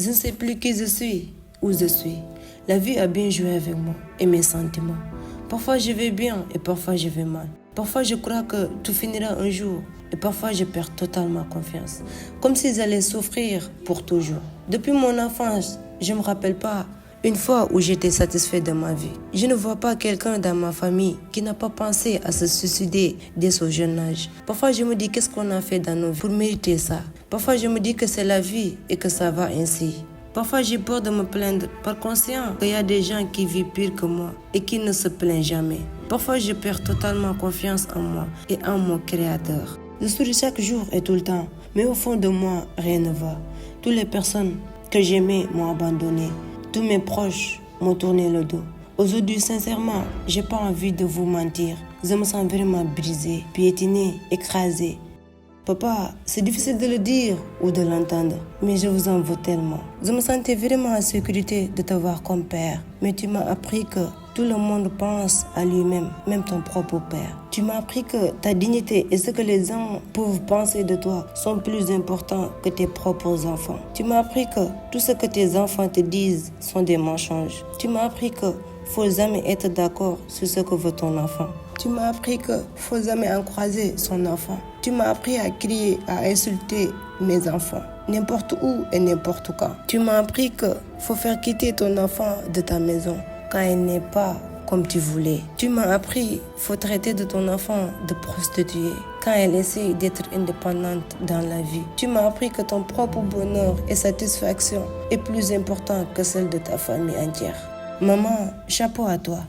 Je ne sais plus qui je suis, où je suis. La vie a bien joué avec moi et mes sentiments. Parfois je vais bien et parfois je vais mal. Parfois je crois que tout finira un jour et parfois je perds totalement confiance. Comme si j'allais souffrir pour toujours. Depuis mon enfance, je ne me rappelle pas une fois où j'étais satisfait de ma vie. Je ne vois pas quelqu'un dans ma famille qui n'a pas pensé à se suicider dès son jeune âge. Parfois je me dis qu'est-ce qu'on a fait dans nos vies pour mériter ça. Parfois je me dis que c'est la vie et que ça va ainsi. Parfois j'ai peur de me plaindre par conscience qu'il y a des gens qui vivent pire que moi et qui ne se plaignent jamais. Parfois je perds totalement confiance en moi et en mon créateur. Je souris chaque jour et tout le temps, mais au fond de moi rien ne va. Toutes les personnes que j'aimais m'ont abandonné. Tous mes proches m'ont tourné le dos. Aujourd'hui, sincèrement, j'ai pas envie de vous mentir. Je me sens vraiment brisée, piétinée, écrasée. Papa, c'est difficile de le dire ou de l'entendre, mais je vous en veux tellement. Je me sentais vraiment en sécurité de te voir comme père, mais tu m'as appris que tout le monde pense à lui-même, même ton propre père. Tu m'as appris que ta dignité et ce que les gens peuvent penser de toi sont plus importants que tes propres enfants. Tu m'as appris que tout ce que tes enfants te disent sont des mensonges. Tu m'as appris que faut jamais être d'accord sur ce que veut ton enfant. Tu m'as appris que faut jamais encourager son enfant. Tu m'as appris à crier, à insulter mes enfants, n'importe où et n'importe quand. Tu m'as appris que faut faire quitter ton enfant de ta maison quand elle n'est pas comme tu voulais. Tu m'as appris faut traiter de ton enfant de prostituée quand elle essaie d'être indépendante dans la vie. Tu m'as appris que ton propre bonheur et satisfaction est plus important que celle de ta famille entière. Maman, chapeau à toi.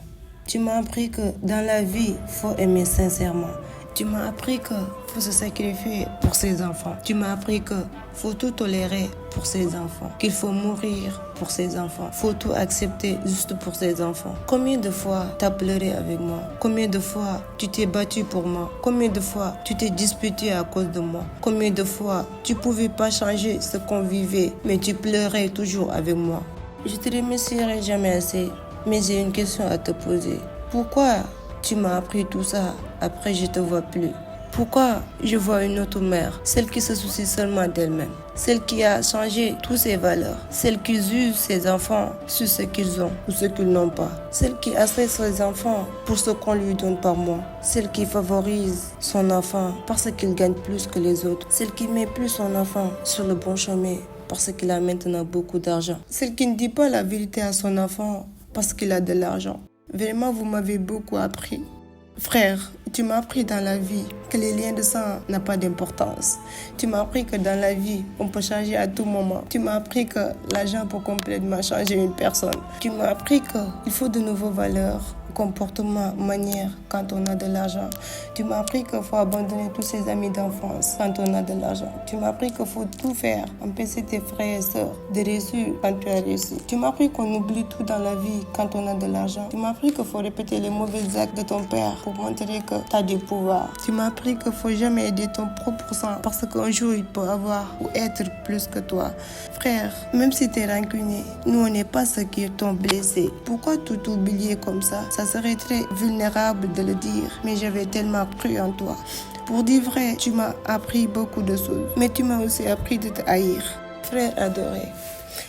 Tu m'as appris que dans la vie, faut aimer sincèrement. Tu m'as appris que faut se sacrifier pour ses enfants. Tu m'as appris que faut tout tolérer pour ses enfants. Qu'il faut mourir pour ses enfants. Faut tout accepter juste pour ses enfants. Combien de fois t'as pleuré avec moi? Combien de fois tu t'es battu pour moi? Combien de fois tu t'es disputé à cause de moi? Combien de fois tu pouvais pas changer ce qu'on vivait, mais tu pleurais toujours avec moi? Je te remercierai jamais assez. Mais j'ai une question à te poser. Pourquoi tu m'as appris tout ça après je te vois plus? Pourquoi je vois une autre mère, celle qui se soucie seulement d'elle-même, celle qui a changé toutes ses valeurs, celle qui juge ses enfants sur ce qu'ils ont ou ce qu'ils n'ont pas, celle qui assène ses enfants pour ce qu'on lui donne par mois, celle qui favorise son enfant parce qu'il gagne plus que les autres, celle qui met plus son enfant sur le bon chemin parce qu'il a maintenant beaucoup d'argent, celle qui ne dit pas la vérité à son enfant parce qu'il a de l'argent. Vraiment, vous m'avez beaucoup appris. Frère, tu m'as appris dans la vie que les liens de sang n'ont pas d'importance. Tu m'as appris que dans la vie, on peut changer à tout moment. Tu m'as appris que l'argent peut complètement changer une personne. Tu m'as appris qu'il faut de nouvelles valeurs, comportements, manières quand on a de l'argent. Tu m'as appris qu'il faut abandonner tous ses amis d'enfance quand on a de l'argent. Tu m'as appris qu'il faut tout faire, empêcher tes frères et sœurs de réussir quand tu as réussi. Tu m'as appris qu'on oublie tout dans la vie quand on a de l'argent. Tu m'as appris qu'il faut répéter les mauvais actes de ton père pour montrer que tu as du pouvoir. Tu m'as appris qu'il faut jamais aider ton propre sang parce qu'un jour il peut avoir ou être plus que toi. Frère, même si tu es rancunier, nous on n'est pas ceux qui t'ont blessé. Pourquoi tout oublier comme ça? Ça serait très vulnérable de le dire, mais j'avais tellement cru en toi. Pour dire vrai, tu m'as appris beaucoup de choses, mais tu m'as aussi appris de te haïr. Frère adoré,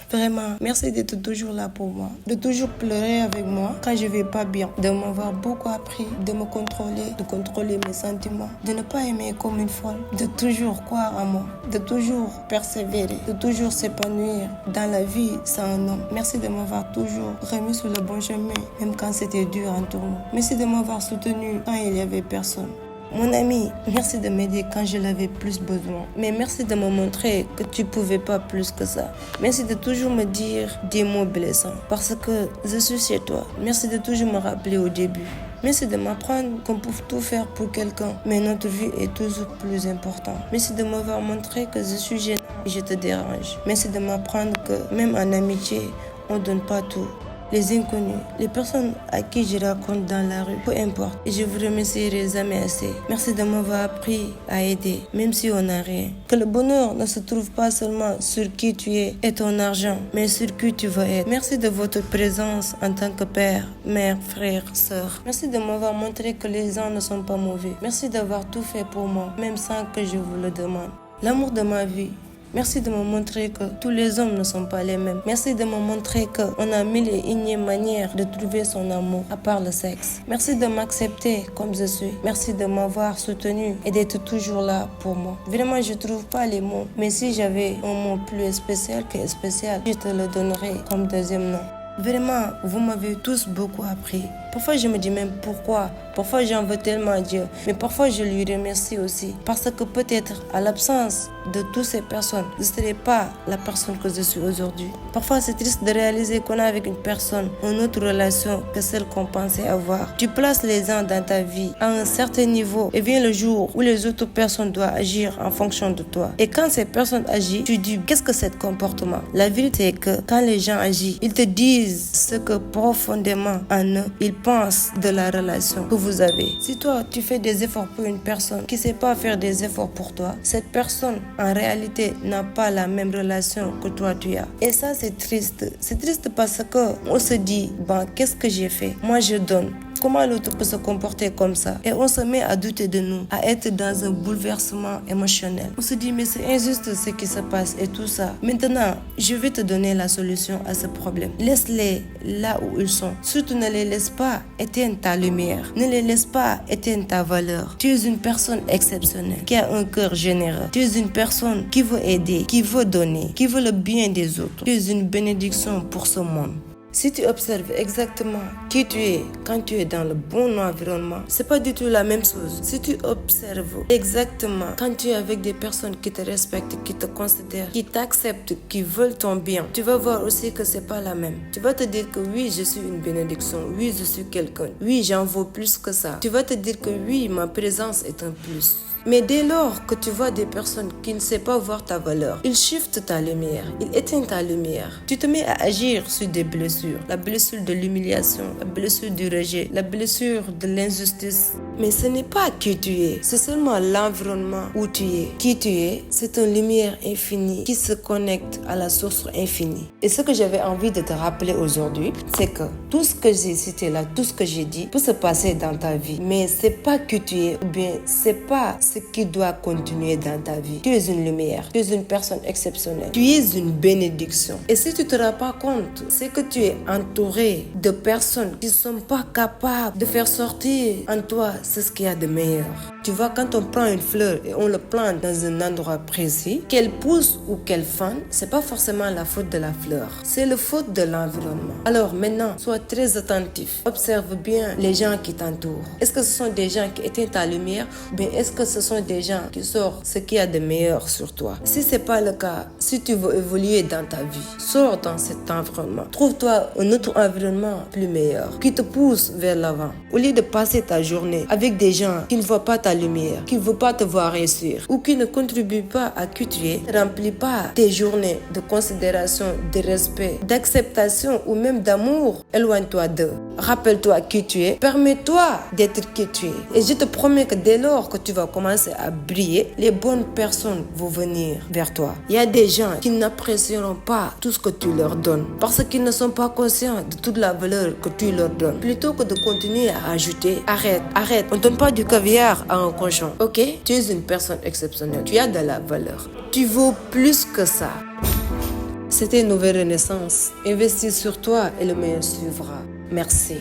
vraiment, merci d'être toujours là pour moi, de toujours pleurer avec moi quand je vais pas bien, de m'avoir beaucoup appris, de me contrôler, de contrôler mes sentiments, de ne pas aimer comme une folle, de toujours croire en moi, de toujours persévérer, de toujours s'épanouir dans la vie sans un homme. Merci de m'avoir toujours remis sur le bon chemin, même quand c'était dur en tournant. Merci de m'avoir soutenu quand il y avait personne. Mon ami, merci de m'aider quand je l'avais plus besoin. Mais merci de me montrer que tu pouvais pas plus que ça. Merci de toujours me dire des mots blessants parce que je suis chez toi. Merci de toujours me rappeler au début. Merci de m'apprendre qu'on peut tout faire pour quelqu'un, mais notre vie est toujours plus importante. Merci de m'avoir montré que je suis gênant et je te dérange. Merci de m'apprendre que même en amitié, on donne pas tout. Les inconnus, les personnes à qui je raconte dans la rue, peu importe, et je vous remercierai jamais assez. Merci de m'avoir appris à aider, même si on n'a rien. Que le bonheur ne se trouve pas seulement sur qui tu es et ton argent, mais sur qui tu vas être. Merci de votre présence en tant que père, mère, frère, sœur. Merci de m'avoir montré que les gens ne sont pas mauvais. Merci d'avoir tout fait pour moi, même sans que je vous le demande. L'amour de ma vie, Merci de me montrer que tous les hommes ne sont pas les mêmes. Merci de me montrer qu'on a mille et une manières de trouver son amour à part le sexe. Merci de m'accepter comme je suis. Merci de m'avoir soutenu et d'être toujours là pour moi. Vraiment, je trouve pas les mots. Mais si j'avais un mot plus spécial que spécial, je te le donnerais comme deuxième nom. Vraiment, vous m'avez tous beaucoup appris. Parfois, je me dis même pourquoi. Parfois, j'en veux tellement à Dieu. Mais parfois, je lui remercie aussi. Parce que peut-être, à l'absence de toutes ces personnes, je ne serais pas la personne que je suis aujourd'hui. Parfois, c'est triste de réaliser qu'on a avec une personne une autre relation que celle qu'on pensait avoir. Tu places les gens dans ta vie à un certain niveau et vient le jour où les autres personnes doivent agir en fonction de toi. Et quand ces personnes agissent, tu dis, qu'est-ce que c'est ce comportement? La vérité est que quand les gens agissent, ils te disent ce que profondément en eux, ils pensent de la relation que vous avez. Si toi, tu fais des efforts pour une personne qui ne sait pas faire des efforts pour toi, cette personne, en réalité, n'a pas la même relation que toi, tu as. Et ça, c'est triste. C'est triste parce que on se dit, bon, qu'est-ce que j'ai fait? Moi, je donne. Comment l'autre peut se comporter comme ça? Et on se met à douter de nous, à être dans un bouleversement émotionnel. On se dit, mais c'est injuste ce qui se passe et tout ça. Maintenant, je vais te donner la solution à ce problème. Laisse-les là où ils sont. Surtout ne les laisse pas éteindre ta lumière. Ne les laisse pas éteindre ta valeur. Tu es une personne exceptionnelle, qui a un cœur généreux. Tu es une personne qui veut aider, qui veut donner, qui veut le bien des autres. Tu es une bénédiction pour ce monde. Si tu observes exactement qui tu es quand tu es dans le bon environnement, c'est pas du tout la même chose. Si tu observes exactement quand tu es avec des personnes qui te respectent, qui te considèrent, qui t'acceptent, qui veulent ton bien, tu vas voir aussi que c'est pas la même. Tu vas te dire que oui, je suis une bénédiction, oui, je suis quelqu'un, oui, j'en vaux plus que ça. Tu vas te dire que oui, ma présence est un plus. Mais dès lors que tu vois des personnes qui ne savent pas voir ta valeur, ils shiftent ta lumière, ils éteignent ta lumière. Tu te mets à agir sur des blessures. La blessure de l'humiliation, la blessure du rejet, la blessure de l'injustice. Mais ce n'est pas qui tu es, c'est seulement l'environnement où tu es. Qui tu es, c'est une lumière infinie qui se connecte à la source infinie. Et ce que j'avais envie de te rappeler aujourd'hui, c'est que tout ce que j'ai cité là, tout ce que j'ai dit, peut se passer dans ta vie. Mais c'est pas qui tu es, ou bien c'est pas ce qui doit continuer dans ta vie. Tu es une lumière, tu es une personne exceptionnelle, tu es une bénédiction. Et si tu ne te rends pas compte, c'est que tu es entouré de personnes qui ne sont pas capables de faire sortir en toi ce qu'il y a de meilleur. Tu vois, quand on prend une fleur et on le plante dans un endroit précis, qu'elle pousse ou qu'elle fane, c'est pas forcément la faute de la fleur, c'est la faute de l'environnement. Alors maintenant, sois très attentif. Observe bien les gens qui t'entourent. Est-ce que ce sont des gens qui éteignent ta lumière ou bien est-ce que ce sont des gens qui sortent ce qu'il y a de meilleur sur toi? Si c'est pas le cas, si tu veux évoluer dans ta vie, sors dans cet environnement. Trouve-toi un autre environnement plus meilleur qui te pousse vers l'avant. Au lieu de passer ta journée avec des gens qui ne voient pas ta lumière, qui ne veulent pas te voir réussir ou qui ne contribuent pas à qui tu es, remplis pas tes journées de considération, de respect, d'acceptation ou même d'amour. Éloigne-toi d'eux. Rappelle-toi qui tu es. Permets-toi d'être qui tu es. Et je te promets que dès lors que tu vas commencer à briller, les bonnes personnes vont venir vers toi. Il y a des gens qui n'apprécieront pas tout ce que tu leur donnes parce qu'ils ne sont pas conscients de toute la valeur que tu leur donnes. Plutôt que de continuer à ajouter, arrête. On ne donne pas du caviar à un cochon, ok? Tu es une personne exceptionnelle. Tu as de la valeur. Tu vaux plus que ça. C'était une nouvelle renaissance. Investis sur toi et le meilleur suivra. Merci.